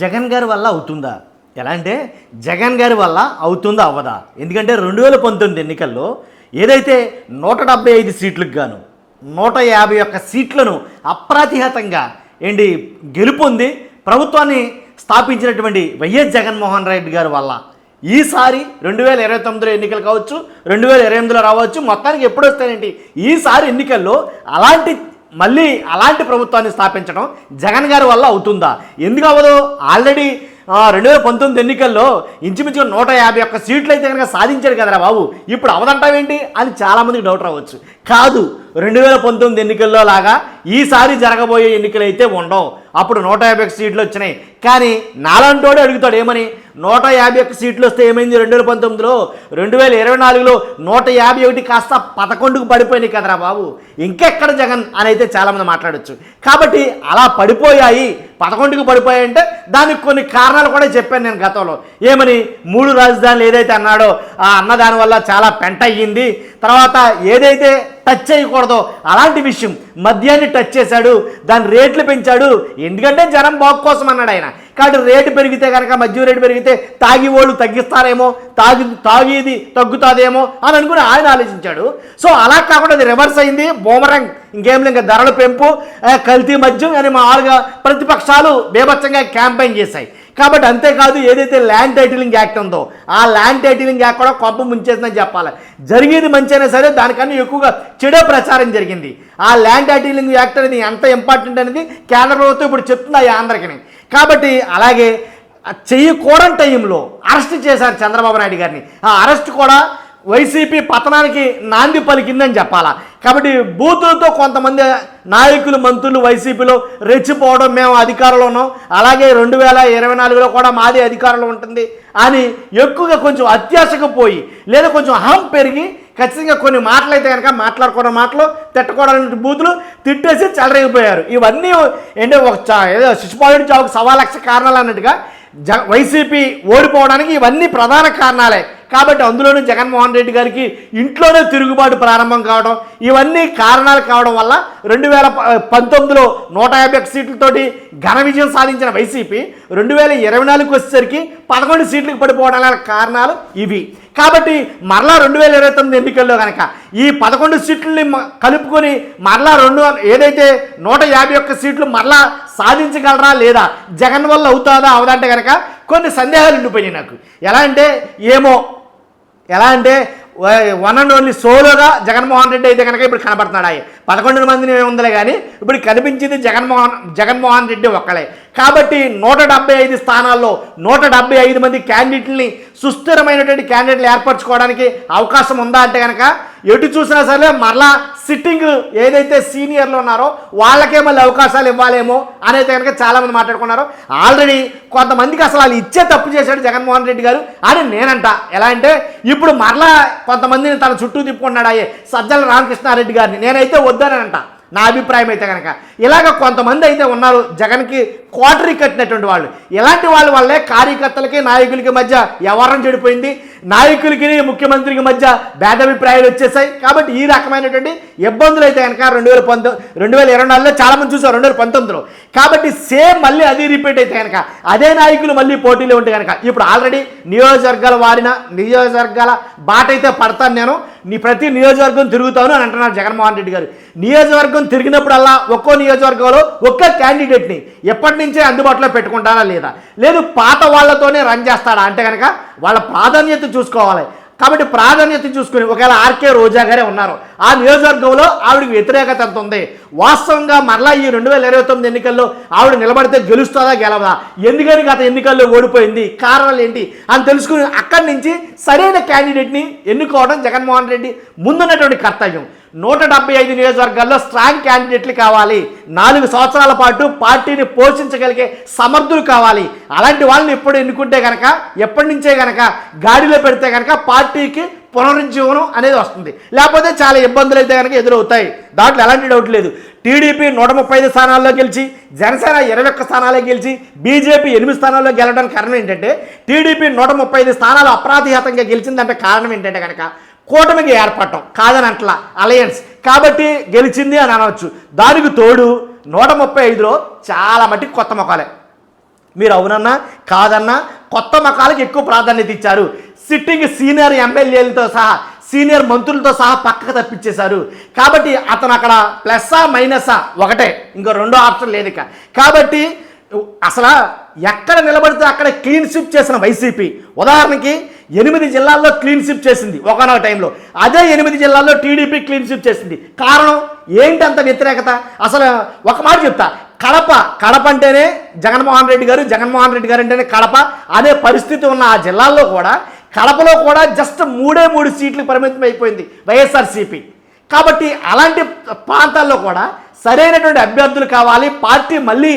జగన్ గారి వల్ల అవుతుందా? ఎలా అంటే జగన్ గారి వల్ల అవుతుందా అవ్వదా? ఎందుకంటే 2019 ఎన్నికల్లో ఏదైతే 175 సీట్లకు గాను 151 సీట్లను అప్రాతిహతంగా గెలుపొంది ప్రభుత్వాన్ని స్థాపించినటువంటి వైఎస్ జగన్మోహన్ రెడ్డి గారి వల్ల ఈసారి 2029 ఎన్నికలు కావచ్చు, 2028లో రావచ్చు, మొత్తానికి ఎప్పుడు వస్తాయండి ఈసారి ఎన్నికల్లో అలాంటి ప్రభుత్వాన్ని స్థాపించడం జగన్ గారి వల్ల అవుతుందా? ఎందుకు అవ్వదు? ఆల్రెడీ 2019 ఎన్నికల్లో ఇంచుమించుగా 151 సీట్లు అయితే కనుక సాధించాడు కదరా బాబు, ఇప్పుడు అవదంటావేంటి అని చాలామందికి డౌట్ రావచ్చు. కాదు, 2019 ఎన్నికల్లో లాగా ఈసారి జరగబోయే ఎన్నికలు అయితే ఉండవు. అప్పుడు 151 సీట్లు వచ్చినాయి. కానీ నాలంటోడే అడుగుతాడు ఏమని, 151 సీట్లు వస్తే ఏమైంది 2019లో? 2024లో 151 కాస్త 11కు పడిపోయినాయి కదరా బాబు, ఇంకెక్కడ జగన్ అని అయితే చాలామంది మాట్లాడచ్చు. కాబట్టి అలా పడిపోయాయి, 11కు పడిపోయాయంటే దానికి కొన్ని కారణాలు కూడా చెప్పాను నేను గతంలో. ఏమని, 3 రాజధానులు ఏదైతే అన్నాడో ఆ అన్నదాని వల్ల చాలా పెంట అయ్యింది. తర్వాత ఏదైతే టచ్ చేయకూడదో అలాంటి విషయం మద్యాన్ని టచ్ చేశాడు, దాని రేట్లు పెంచాడు. ఎందుకంటే జనం బాగు కోసం అన్నాడు ఆయన. కాబట్టి రేటు పెరిగితే కనుక, మద్యం రేటు పెరిగితే తాగి వాళ్ళు తగ్గిస్తారేమో, తాగేది తగ్గుతుందేమో అని అనుకుని ఆయన ఆలోచించాడు. సో అలా కాకుండా అది రివర్స్ అయింది, బూమరంగ్. ఇంకేం లేదు, ధరల పెంపు, కల్తీ మద్యం అని మామూలుగా ప్రతిపక్షాలు బేభత్సంగా క్యాంపెయిన్ చేశాయి. కాబట్టి అంతేకాదు, ఏదైతే ల్యాండ్ టైటిలింగ్ యాక్ట్ ఉందో ఆ ల్యాండ్ టైటిలింగ్ యాక్ట్ కూడా కొప్ప ముంచేసిందని చెప్పాలి. జరిగేది మంచి అయినా సరే దానికన్నా ఎక్కువగా చెడే ప్రచారం జరిగింది. ఆ ల్యాండ్ టైటిలింగ్ యాక్ట్ అనేది ఎంత ఇంపార్టెంట్ అనేది కేంద్ర ప్రభుత్వం ఇప్పుడు చెప్తుంది ఆ ఆంధ్రకి. కాబట్టి అలాగే చెయ్యకూడని టైంలో అరెస్ట్ చేశారు చంద్రబాబు నాయుడు గారిని. ఆ అరెస్ట్ కూడా వైసీపీ పతనానికి నాంది పలికిందని చెప్పాలా. కాబట్టి బూతులతో కొంతమంది నాయకులు, మంత్రులు వైసీపీలో రెచ్చిపోవడం, మేము అధికారంలో ఉన్నాం, అలాగే 2024లో కూడా మాదే అధికారంలో ఉంటుంది అని ఎక్కువగా కొంచెం అత్యాశకు పోయి, లేదా కొంచెం అహం పెరిగి ఖచ్చితంగా కొన్ని మాటలు అయితే కనుక మాట్లాడుకున్న మాటలు, తిట్టకూడని బూతులు తిట్టేసి చెలరేగిపోయారు. ఇవన్నీ ఏదో శిశుపాలుడి చావుకు 1,00,000 కారణాలు అన్నట్టుగా వైసీపీ ఓడిపోవడానికి ఇవన్నీ ప్రధాన కారణాలే. కాబట్టి అందులోనూ జగన్మోహన్ రెడ్డి గారికి ఇంట్లోనే తిరుగుబాటు ప్రారంభం కావడం, ఇవన్నీ కారణాలు కావడం వల్ల 2019లో 151 సీట్లతోటి ఘన విజయం సాధించిన వైసీపీ 2024కి వచ్చేసరికి 11 సీట్లకు పడిపోవడానికి కారణాలు ఇవి. కాబట్టి మరలా 2029 ఎన్నికల్లో కనుక ఈ 11 సీట్లని కలుపుకొని మరలా ఏదైతే 151 సీట్లు మరలా సాధించగలరా లేదా, జగన్ వల్ల అవుతుందా అవదంటే కనుక కొన్ని సందేహాలు ఉండిపోయినాయి నాకు. ఎలా అంటే వన్ అండ్ ఓన్లీ సోలోగా జగన్మోహన్ రెడ్డి అయితే కనుక ఇప్పుడు కనబడుతున్నాడు. 11 మందిని ఉందిలే కానీ ఇప్పుడు కనిపించింది జగన్మోహన్ రెడ్డి ఒక్కలే. కాబట్టి 175 స్థానాల్లో 175 మంది క్యాండిడేట్లని, సుస్థిరమైనటువంటి క్యాండిడేట్లు ఏర్పరచుకోవడానికి అవకాశం ఉందా అంటే కనుక ఎటు చూసినా సరే మరలా సిట్టింగ్ ఏదైతే సీనియర్లు ఉన్నారో వాళ్ళకే మళ్ళీ అవకాశాలు ఇవ్వాలేమో అనేది కనుక చాలామంది మాట్లాడుకున్నారు. ఆల్రెడీ కొంతమందికి అసలు వాళ్ళు ఇచ్చే తప్పు చేశాడు జగన్మోహన్ రెడ్డి గారు అని నేనంట. ఎలా అంటే ఇప్పుడు మరలా కొంతమందిని తన చుట్టూ తిప్పుకున్నాడు సజ్జల రామకృష్ణారెడ్డి గారిని. నేనైతే వద్దనంట, నా అభిప్రాయం అయితే కనుక. ఇలాగ కొంతమంది అయితే ఉన్నారు జగన్కి క్వార్టరీ కట్టినటువంటి వాళ్ళు. ఇలాంటి వాళ్ళ వల్లే కార్యకర్తలకి, నాయకులకి మధ్య వ్యవహారం చెడిపోయింది, నాయకులకి ముఖ్యమంత్రికి మధ్య భేదాభిప్రాయాలు వచ్చేసాయి. కాబట్టి ఈ రకమైనటువంటి ఇబ్బందులు అయితే కనుక 2024లో చాలామంది చూసారు, 2019లో. కాబట్టి సేమ్ మళ్ళీ అది రిపీట్ అయితే కనుక అదే నాయకులు మళ్ళీ పోటీలో ఉంటే కనుక ఇప్పుడు ఆల్రెడీ నియోజకవర్గాల బాట అయితే పడతాను నేను, ప్రతి నియోజకవర్గం తిరుగుతాను అని అంటున్నారు జగన్మోహన్ రెడ్డి గారు. నియోజకవర్గం తిరిగినప్పుడల్లా ఒక్కో నియోజకవర్గంలో ఒక్క క్యాండిడేట్ని ఎప్పటి నుంచే అందుబాటులో పెట్టుకుంటారా లేదా, లేదు పాత వాళ్ళతోనే రన్ చేస్తాడా అంటే కనుక వాళ్ళ ప్రాధాన్యత చూసుకోవాలి. కాబట్టి ప్రాధాన్యత చూసుకుని ఒకవేళ ఆర్కే రోజా గారే ఉన్నారు, ఆ నియోజకవర్గంలో ఆవిడకి వ్యతిరేకత ఎంత ఉంది, వాస్తవంగా మరలా ఈ 2029 ఎన్నికల్లో ఆవిడ నిలబడితే గెలుస్తుందా గెలవదా, ఎందుకని గత ఎన్నికల్లో ఓడిపోయింది, కారణాలు ఏంటి అని తెలుసుకుని అక్కడి నుంచి సరైన క్యాండిడేట్ని ఎన్నుకోవడం జగన్మోహన్ రెడ్డి ముందున్నటువంటి కర్తవ్యం. 175 నియోజకవర్గాల్లో స్ట్రాంగ్ క్యాండిడేట్లు కావాలి, 4 సంవత్సరాల పాటు పార్టీని పోషించగలిగే సమర్థులు కావాలి. అలాంటి వాళ్ళని ఎప్పుడు ఎన్నుకుంటే కనుక, ఎప్పటి నుంచే కనుక గాడిలో పెడితే కనుక పార్టీకి పునరుజ్జీవనం అనేది వస్తుంది. లేకపోతే చాలా ఇబ్బందులు అయితే కనుక ఎదురవుతాయి, దాంట్లో ఎలాంటి డౌట్ లేదు. టీడీపీ 135 స్థానాల్లో గెలిచి, జనసేన 21 స్థానాల్లో గెలిచి, బీజేపీ 8 స్థానాల్లో గెలవడానికి కారణం ఏంటంటే టీడీపీ 135 స్థానాలు అప్రాతిహతంగా గెలిచిందంటే కారణం ఏంటంటే కనుక కూటమికి ఏర్పడటం, కాదని అట్లా అలయన్స్ కాబట్టి గెలిచింది అని అనవచ్చు. దానికి తోడు 135లో చాలా మటుకు కొత్త మొక్కలే. మీరు అవునన్నా కాదన్నా కొత్త మకాలకు ఎక్కువ ప్రాధాన్యత ఇచ్చారు. సిట్టింగ్ సీనియర్ ఎమ్మెల్యేలతో సహా సీనియర్ మంత్రులతో సహా పక్కకు తప్పించేశారు. కాబట్టి అతను అక్కడ ప్లస్సా మైనసా ఒకటే, ఇంకో రెండో ఆప్షన్ లేదు ఇక. కాబట్టి అసలు ఎక్కడ నిలబడితే అక్కడ క్లీన్ స్విప్ చేసిన వైసీపీ ఉదాహరణకి 8 జిల్లాల్లో క్లీన్ స్విప్ చేసింది ఒకనొక టైంలో. అదే 8 జిల్లాల్లో టీడీపీ క్లీన్ స్విప్ చేసింది. కారణం ఏంటి అంత వ్యతిరేకత? అసలు ఒక మాట చెప్తా, కడప అంటేనే జగన్మోహన్ రెడ్డి గారు అంటేనే కడప అనే పరిస్థితి ఉన్న ఆ జిల్లాల్లో కూడా కడపలో కూడా జస్ట్ 3 సీట్లు పరిమితం అయిపోయింది వైఎస్ఆర్సీపీ. కాబట్టి అలాంటి ప్రాంతాల్లో కూడా సరైనటువంటి అభ్యర్థులు కావాలి, పార్టీ మళ్ళీ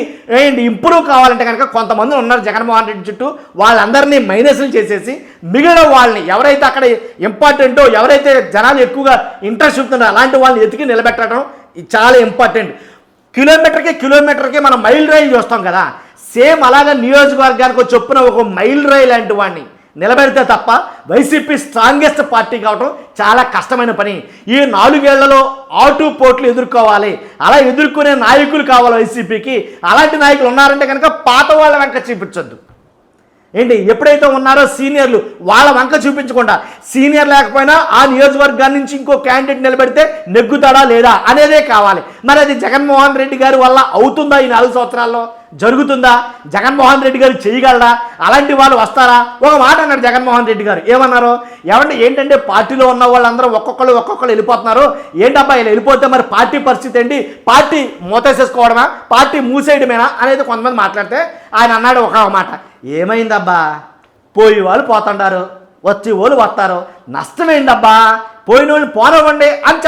ఇంప్రూవ్ కావాలంటే కనుక కొంతమంది ఉన్నారు జగన్మోహన్ రెడ్డి చుట్టూ, వాళ్ళందరినీ మైనస్లు చేసేసి మిగిలిన వాళ్ళని ఎవరైతే అక్కడ ఇంపార్టెంటో, ఎవరైతే జనాలు ఎక్కువగా ఇంట్రెస్ట్ చూపుతున్నారో అలాంటి వాళ్ళని ఎతికి నిలబెట్టడం చాలా ఇంపార్టెంట్. కిలోమీటర్కి మనం మైల్ రైలు చూస్తాం కదా, సేమ్ అలాగే నియోజకవర్గానికి చొప్పున ఒక మైల్ రైలు లాంటి వాడిని నిలబెడితే తప్ప వైసీపీ స్ట్రాంగెస్ట్ పార్టీ కావడం చాలా కష్టమైన పని. ఈ 4 ఏళ్లలో ఆటుపోట్లు ఎదుర్కోవాలి, అలా ఎదుర్కొనే నాయకులు కావాలి వైసీపీకి. అలాంటి నాయకులు ఉన్నారంటే కనుక పాత వాళ్ళ వెంక చూపించొద్దు. ఎప్పుడైతే ఉన్నారో సీనియర్లు వాళ్ళ వంక చూపించకుండా, సీనియర్ లేకపోయినా ఆ నియోజకవర్గాన్ని నుంచి ఇంకో క్యాండిడేట్ నిలబెడితే నెగ్గుతాడా లేదా అనేదే కావాలి. మరి అది జగన్మోహన్ రెడ్డి గారి వల్ల అవుతుందా? ఈ 4 సంవత్సరాల్లో జరుగుతుందా? జగన్మోహన్ రెడ్డి గారు చేయగలరా? అలాంటి వాళ్ళు వస్తారా? ఒక మాట అన్నాడు జగన్మోహన్ రెడ్డి గారు, ఏమన్నారు? ఏంటంటే పార్టీలో ఉన్న వాళ్ళందరూ ఒక్కొక్కళ్ళు వెళ్ళిపోతున్నారు, ఏంటబ్బా ఇలా వెళ్ళిపోతే మరి పార్టీ పరిస్థితి ఏంటి? పార్టీ మూతేసేసుకోవడమా, పార్టీ మూసేయడమేనా అనేది కొంతమంది మాట్లాడితే ఆయన అన్నాడు ఒక మాట, ఏమైందబ్బా, పోయి వాళ్ళు పోతుంటారు, వచ్చి వాళ్ళు వస్తారు, నష్టమేందబ్బా, పోయిన వాళ్ళు పోనవ్వండి అని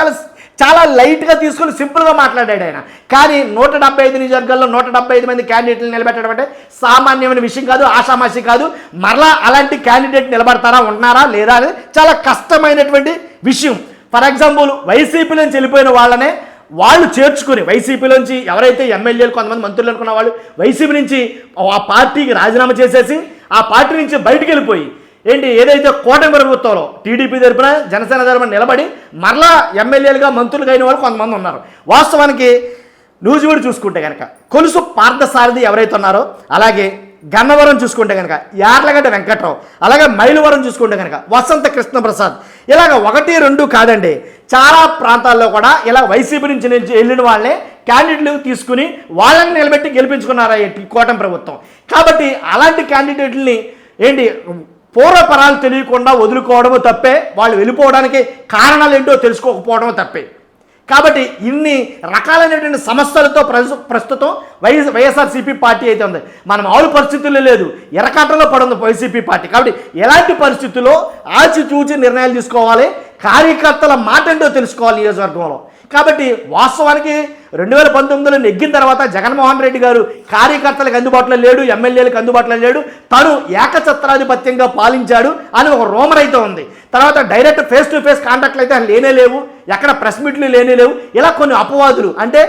చాలా లైట్గా తీసుకుని సింపుల్గా మాట్లాడాడు ఆయన. కానీ 175 నియోజకవర్గాల్లో 175 మంది క్యాండిడేట్లు నిలబెట్టడం అంటే సామాన్యమైన విషయం కాదు, ఆషామాషి కాదు. మరలా అలాంటి క్యాండిడేట్ నిలబడతారా, ఉన్నారా లేదా అనేది చాలా కష్టమైనటువంటి విషయం. ఫర్ ఎగ్జాంపుల్ వైసీపీ నుంచి వెళ్ళిపోయిన వాళ్ళనే వాళ్ళు చేర్చుకుని, వైసీపీలోంచి ఎవరైతే ఎమ్మెల్యేలు కొంతమంది మంత్రులు అనుకున్న వాళ్ళు వైసీపీ నుంచి ఆ పార్టీకి రాజీనామా చేసేసి ఆ పార్టీ నుంచి బయటికి వెళ్ళిపోయి ఏదైతే కూటమి ప్రభుత్వంలో టీడీపీ తరపున జనసేన తరపున నిలబడి మరలా ఎమ్మెల్యేలుగా మంత్రులుగా అయిన వాళ్ళు కొంతమంది ఉన్నారు. వాస్తవానికి నూజివీడు చూసుకుంటే కనుక కొలుసు పార్థసారథి ఎవరైతే ఉన్నారో, అలాగే గన్నవరం చూసుకుంటే కనుక యార్లగడ్డ వెంకట్రావు, అలాగే మైలవరం చూసుకుంటే కనుక వసంత కృష్ణప్రసాద్, ఇలాగ 1, 2 కాదండి, చాలా ప్రాంతాల్లో కూడా ఇలా వైసీపీ నుంచి వెళ్ళిన వాళ్ళే క్యాండిడేట్లు తీసుకుని వాళ్ళని నిలబెట్టి గెలిపించుకున్నారు కూటమి ప్రభుత్వం. కాబట్టి అలాంటి క్యాండిడేట్లని పూర్వపరాలు తెలియకుండా వదులుకోవడము తప్పే, వాళ్ళు వెళ్ళిపోవడానికి కారణాలు ఏంటో తెలుసుకోకపోవడము తప్పే. కాబట్టి ఇన్ని రకాలైనటువంటి సమస్యలతో ప్రస్తుతం వైఎస్ఆర్సీపీ పార్టీ అయితే ఉంది. మన మామూలు పరిస్థితుల్లో లేదు, ఎరకాటలో పడుంది వైసీపీ పార్టీ. కాబట్టి ఎలాంటి పరిస్థితుల్లో ఆచితూచి నిర్ణయాలు తీసుకోవాలి, కార్యకర్తల మాట ఏంటో తెలుసుకోవాలి నియోజకవర్గంలో. కాబట్టి వాస్తవానికి 2019లో నెగ్గిన తర్వాత జగన్మోహన్ రెడ్డి గారు కార్యకర్తలకు అందుబాటులో లేడు, ఎమ్మెల్యేలకు అందుబాటులో లేడు, తను ఏకఛత్రాధిపత్యంగా పాలించాడు అని ఒక రూమర్ అయితే ఉంది. తర్వాత డైరెక్ట్ ఫేస్ టు ఫేస్ కాంటాక్ట్లు అయితే లేనే లేవు, ఎక్కడ ప్రెస్ మీట్లు లేనే లేవు. ఇలా కొన్ని అపవాదులు, అంటే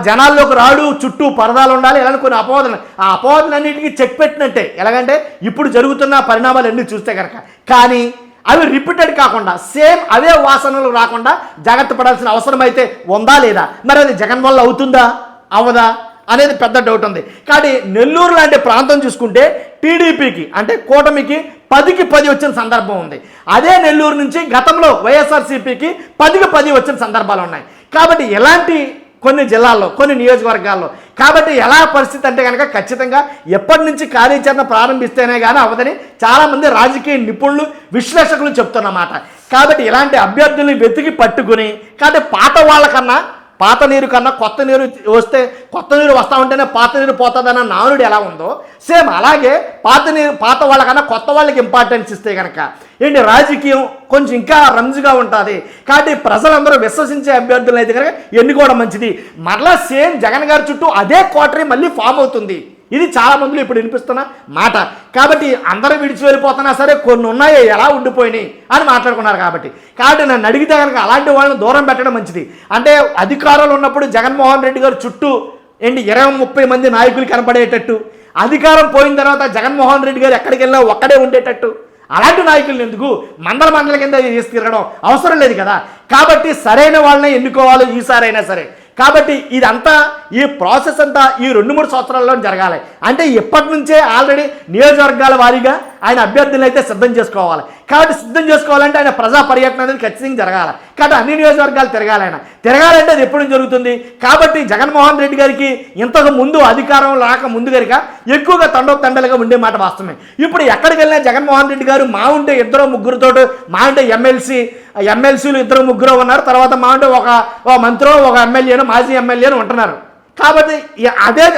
జనాల్లోకి రాడు, చుట్టూ పరదాలు ఉండాలి, ఇలాంటి కొన్ని అపవాదులు. ఆ అపవాదులన్నింటికి చెక్ పెట్టినట్టే. ఎలాగంటే ఇప్పుడు జరుగుతున్న పరిణామాలు అన్నీ చూస్తే కనుక. కానీ అవి రిపీటెడ్ కాకుండా సేమ్ అవే వాసనలు రాకుండా జాగ్రత్త పడాల్సిన అవసరం అయితే ఉందా లేదా? మరి అది జగన్ వల్ల అవుతుందా అవదా అనేది పెద్ద డౌట్ ఉంది. కానీ నెల్లూరు లాంటి ప్రాంతం చూసుకుంటే టీడీపీకి అంటే కూటమికి 10కి 10 వచ్చిన సందర్భం ఉంది. అదే నెల్లూరు నుంచి గతంలో వైఎస్ఆర్సీపీకి 10కి 10 వచ్చిన సందర్భాలు ఉన్నాయి. కాబట్టి ఎలాంటి కొన్ని జిల్లాల్లో, కొన్ని నియోజకవర్గాల్లో. కాబట్టి ఎలా పరిస్థితి అంటే కనుక ఖచ్చితంగా ఎప్పటి నుంచి కార్యాచరణ ప్రారంభిస్తేనే కానీ అవ్వదని చాలామంది రాజకీయ నిపుణులు, విశ్లేషకులు చెప్తున్నమాట. కాబట్టి ఇలాంటి అభ్యర్థుల్ని వెతికి పట్టుకుని, కాబట్టి పాత నీరు కన్నా కొత్త నీరు వస్తే, కొత్త నీరు వస్తూ ఉంటేనే పాత నీరు పోతుందన్న నానుడు ఎలా ఉందో సేమ్ అలాగే పాత వాళ్ళకన్నా కొత్త వాళ్ళకి ఇంపార్టెన్స్ ఇస్తే కనుక రాజకీయం కొంచెం ఇంకా రంజుగా ఉంటుంది. కాబట్టి ప్రజలందరూ విశ్వసించే అభ్యర్థులను అయితే కనుక ఎన్నుకోవడం మంచిది. మరలా సేమ్ జగన్ గారి చుట్టూ అదే కోటరీ మళ్ళీ ఫామ్ అవుతుంది. ఇది చాలా మందిలో ఇప్పుడు వినిపిస్తున్న మాట. కాబట్టి అందరూ విడిచి వెళ్ళిపోతున్నా సరే కొన్ని ఉన్నాయో ఎలా ఉండిపోయినాయి అని మాట్లాడుకున్నారు. కాబట్టి నన్ను అడిగితే కనుక అలాంటి వాళ్ళని దూరం పెట్టడం మంచిది. అంటే అధికారంలో ఉన్నప్పుడు జగన్మోహన్ రెడ్డి గారు చుట్టూ 20-30 మంది నాయకులు కనపడేటట్టు, అధికారం పోయిన తర్వాత జగన్మోహన్ రెడ్డి గారు ఎక్కడికి వెళ్ళినా ఒక్కడే ఉండేటట్టు అలాంటి నాయకులను ఎందుకు మండల కింద చేసి తిరగడం అవసరం లేదు కదా. కాబట్టి సరైన వాళ్ళని ఎన్నుకోవాలి ఈసారైనా సరే. కాబట్టి ఇదంతా ఈ ప్రాసెస్ అంతా ఈ 2-3 సంవత్సరాల్లో జరగాలి. అంటే ఇప్పటి నుంచే ఆల్రెడీ నియోజకవర్గాల వారీగా ఆయన అభ్యర్థులను అయితే సిద్ధం చేసుకోవాలి. కాబట్టి సిద్ధం చేసుకోవాలంటే ఆయన ప్రజా పర్యటన అనేది ఖచ్చితంగా జరగాలి. కాబట్టి అన్ని నియోజకవర్గాలు తిరగాలి. ఆయన తిరగాలంటే అది ఎప్పుడు జరుగుతుంది. కాబట్టి జగన్మోహన్ రెడ్డి గారికి ఇంతకు ముందు అధికారం రాక ముందు కనుక ఎక్కువగా తండలుగా ఉండే మాట వాస్తవమే. ఇప్పుడు ఎక్కడికి వెళ్ళినా జగన్మోహన్ రెడ్డి గారు మా ఉంటే 2-3 మా ఉంటే ఎమ్మెల్సీలు 2-3 ఉన్నారు. తర్వాత మా ఉంటే ఒక మంత్రో ఒక ఎమ్మెల్యేను మాజీ ఎమ్మెల్యేను ఉంటున్నారు. కాబట్టి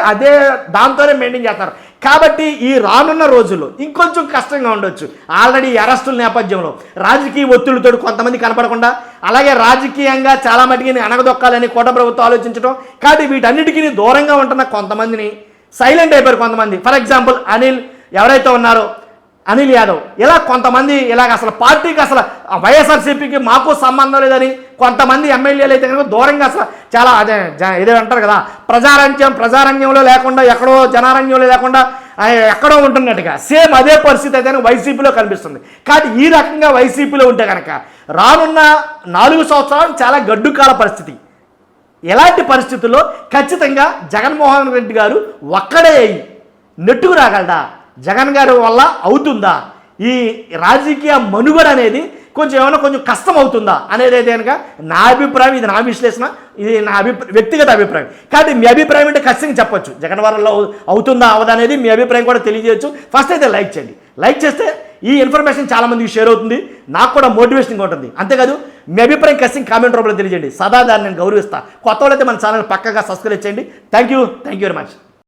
అదే దాంతోనే మెయింటైన్ చేస్తారు. కాబట్టి ఈ రానున్న రోజుల్లో ఇంకొంచెం కష్టంగా ఉండొచ్చు. ఆల్రెడీ అరెస్టుల నేపథ్యంలో రాజకీయ ఒత్తిడితో కొంతమంది కనపడకుండా, అలాగే రాజకీయంగా చాలా మటుకి అణగదొక్కాలని కోట ప్రభుత్వం ఆలోచించడం. కాబట్టి వీటన్నిటికీ దూరంగా ఉంటున్న కొంతమందిని సైలెంట్ అయిపోయారు కొంతమంది. ఫర్ ఎగ్జాంపుల్ ఎవరైతే ఉన్నారో అనిల్ యాదవ్, ఇలా కొంతమంది ఇలాగ అసలు పార్టీకి అసలు వైఎస్ఆర్సీపీకి మాకు సంబంధం లేదని కొంతమంది ఎమ్మెల్యేలు అయితే కనుక దూరంగా అసలు చాలా ఇదే అంటారు కదా, ప్రజారణ్యంలో లేకుండా ఎక్కడో జనారణ్యంలో లేకుండా ఎక్కడో ఉంటున్నట్టుగా సేమ్ అదే పరిస్థితి అయితే వైసీపీలో కనిపిస్తుంది. కాబట్టి ఈ రకంగా వైసీపీలో ఉంటే కనుక రానున్న 4 సంవత్సరాలు చాలా గడ్డుకాల పరిస్థితి. ఎలాంటి పరిస్థితుల్లో ఖచ్చితంగా జగన్మోహన్ రెడ్డి గారు ఒక్కడే నెట్టుకు రాగలడా, జగన్ గారి వల్ల అవుతుందా, ఈ రాజకీయ మనుగడ అనేది కొంచెం కష్టం అవుతుందా అనేది అయితే కనుక నా అభిప్రాయం. ఇది నా విశ్లేషణ, ఇది నా వ్యక్తిగత అభిప్రాయం. కాబట్టి మీ అభిప్రాయం అంటే ఖచ్చితంగా చెప్పొచ్చు. జగన్ వల్ల అవుతుందా అవదా అనేది మీ అభిప్రాయం కూడా తెలియజేయచ్చు. ఫస్ట్ అయితే లైక్ చేయండి. లైక్ చేస్తే ఈ ఇన్ఫర్మేషన్ చాలా మందికి షేర్ అవుతుంది, నాకు కూడా మోటివేషన్గా ఉంటుంది. అంతేకాదు మీ అభిప్రాయం ఖచ్చితంగా కామెంట్ రూపంలో తెలియజేయండి. సదా దాన్ని నేను గౌరవిస్తాను. కొత్త వాళ్ళైతే మన ఛానల్ పక్కగా సబ్స్క్రైబ్ చేయండి. Thank you very much.